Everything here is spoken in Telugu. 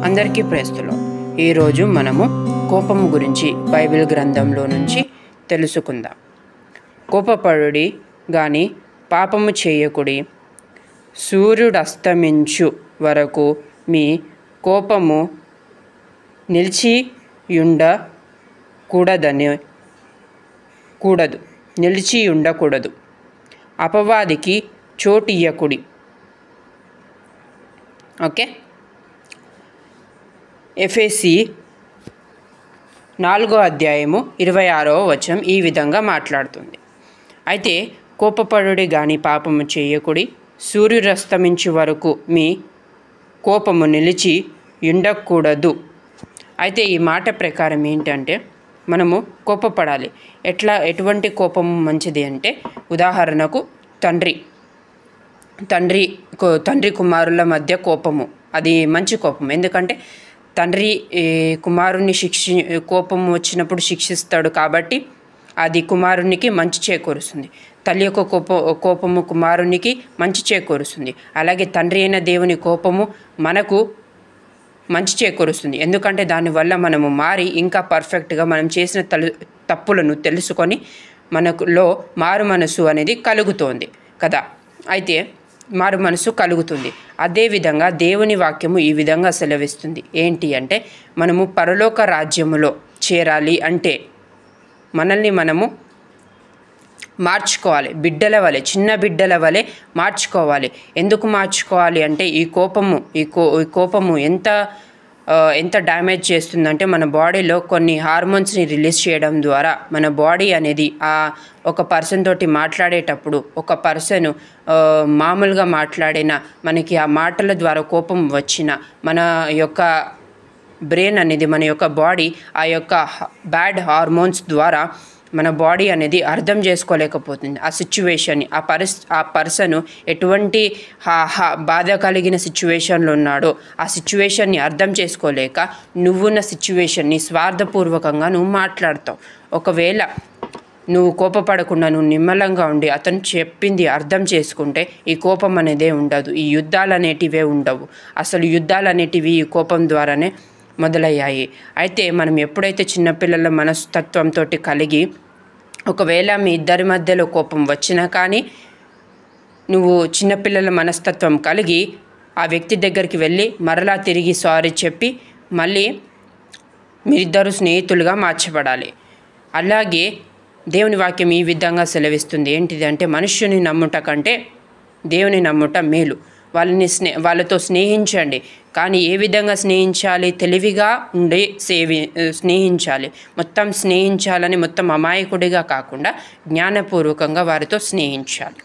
అందరికీ ప్రేస్తులు. ఈరోజు మనము కోపము గురించి బైబిల్ గ్రంథంలో నుంచి తెలుసుకుందాం. కోపపడుడి గాని పాపము చేయకుడి, సూర్యుడు అస్తమించు వరకు మీ కోపము నిలిచి ఉండకూడదు. అపవాదికి చోటు ఇయ్యకుడి. ఓకే. ఎఫెసీ 4:26 ఈ విధంగా మాట్లాడుతుంది. అయితే కోపపడుడి గాని పాపము చేయకుడి, సూర్యుడు అస్తమించు వరకు మీ కోపము నిలిచి ఉండకూడదు. అయితే ఈ మాట ప్రకారం ఏంటంటే మనము కోపపడాలి. ఎటువంటి కోపము మంచిది అంటే, ఉదాహరణకు తండ్రి కుమారుల మధ్య కోపము, అది మంచి కోపం. ఎందుకంటే తండ్రి కుమారుని కోపము వచ్చినప్పుడు శిక్షిస్తాడు కాబట్టి అది కుమారునికి మంచి చేకూరుస్తుంది. తల్లి యొక్క కోపము కుమారునికి మంచి చేకూరుస్తుంది. అలాగే తండ్రి అయిన దేవుని కోపము మనకు మంచి చేకూరుస్తుంది. ఎందుకంటే దానివల్ల మనము మారి ఇంకా పర్ఫెక్ట్గా మనం చేసిన తప్పులను తెలుసుకొని మనలో మారు మనసు అనేది కలుగుతోంది కదా. అయితే మారు మనసు కలుగుతుంది. అదేవిధంగా దేవుని వాక్యము ఈ విధంగా సెలవిస్తుంది. ఏంటి అంటే, మనము పరలోక రాజ్యములో చేరాలి అంటే మనల్ని మనము మార్చుకోవాలి. చిన్న బిడ్డల వలె మార్చుకోవాలి. ఎందుకు మార్చుకోవాలి అంటే, ఈ కోపము ఎంత డ్యామేజ్ చేస్తుందంటే, మన బాడీలో కొన్ని హార్మోన్స్ని రిలీజ్ చేయడం ద్వారా మన బాడీ అనేది ఒక పర్సన్ తోటి మాట్లాడేటప్పుడు, ఒక పర్సన్ మామూలుగా మాట్లాడినా, మనకి ఆ మాటల ద్వారా కోపం వచ్చిన మన యొక్క బ్రెయిన్ అనేది, మన యొక్క బాడీ ఆ యొక్క బ్యాడ్ హార్మోన్స్ ద్వారా మన బాడీ అనేది అర్థం చేసుకోలేకపోతుంది ఆ సిచ్యువేషన్ని. ఆ పర్సన్ ఎటువంటి బాధ కలిగిన సిచ్యువేషన్లో ఉన్నాడో ఆ సిచ్యువేషన్ని అర్థం చేసుకోలేక నువ్వున్న సిచ్యువేషన్ని స్వార్థపూర్వకంగా నువ్వు మాట్లాడతావు. ఒకవేళ నువ్వు కోపపడకుండా నువ్వు నిమ్మలంగా ఉండి అతను చెప్పింది అర్థం చేసుకుంటే ఈ కోపం అనేదే ఉండదు. ఈ యుద్ధాలు అనేటివే ఉండవు. అసలు యుద్ధాలు అనేటివి ఈ కోపం ద్వారానే మొదలయ్యాయి. అయితే మనం ఎప్పుడైతే చిన్నపిల్లల మనస్తత్వంతో కలిగి, ఒకవేళ మీ ఇద్దరి మధ్యలో కోపం వచ్చినా కానీ నువ్వు చిన్నపిల్లల మనస్తత్వం కలిగి ఆ వ్యక్తి దగ్గరికి వెళ్ళి మరలా తిరిగి సారీ చెప్పి మళ్ళీ మీరిద్దరూ స్నేహితులుగా మార్చబడాలి. అలాగే దేవుని వాక్యం ఈ విధంగా సెలవిస్తుంది. ఏంటిది అంటే, మనుష్యుని నమ్ముట కంటే దేవుని నమ్ముట మేలు. వాళ్ళతో స్నేహించండి. కానీ ఏ విధంగా స్నేహించాలి? తెలివిగా ఉండి స్నేహించాలి. మొత్తం స్నేహించాలని మొత్తం అమాయకుడిగా కాకుండా జ్ఞానపూర్వకంగా వారితో స్నేహించాలి.